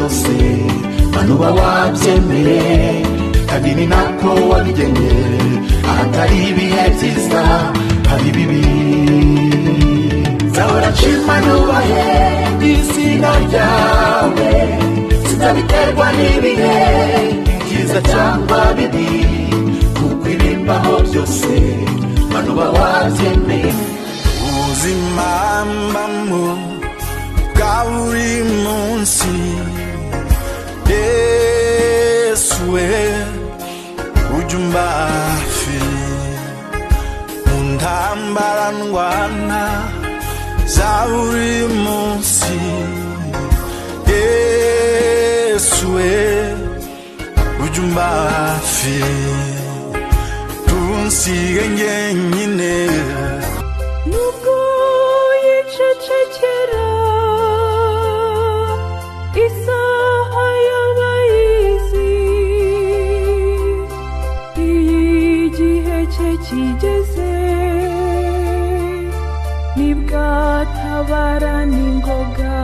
byose manuba wabyemeye kandi ni nako wabigennye ahatari ibihe byiza hari bibi zahora nshima nubahe izina ryawe sinzabiterwa n'ibihe byiza cyangwa bibi kuko ibimbaho byose manuba wabyemeye ubuzima mbamo bwa buri munsi Yesu we ujya umba hafi mu ntambara ndwana za buri munsi Yesu we ujya umba hafi ntunsige njyenyine nubwo yicecekera isaha y'abayizi igihe cye kigeze nibwatabara n'ingoga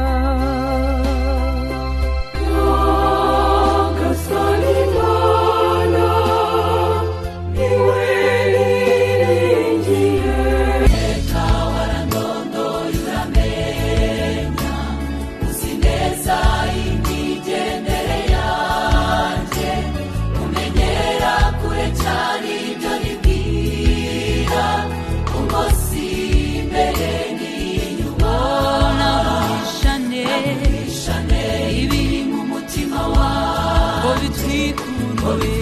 Bitwikure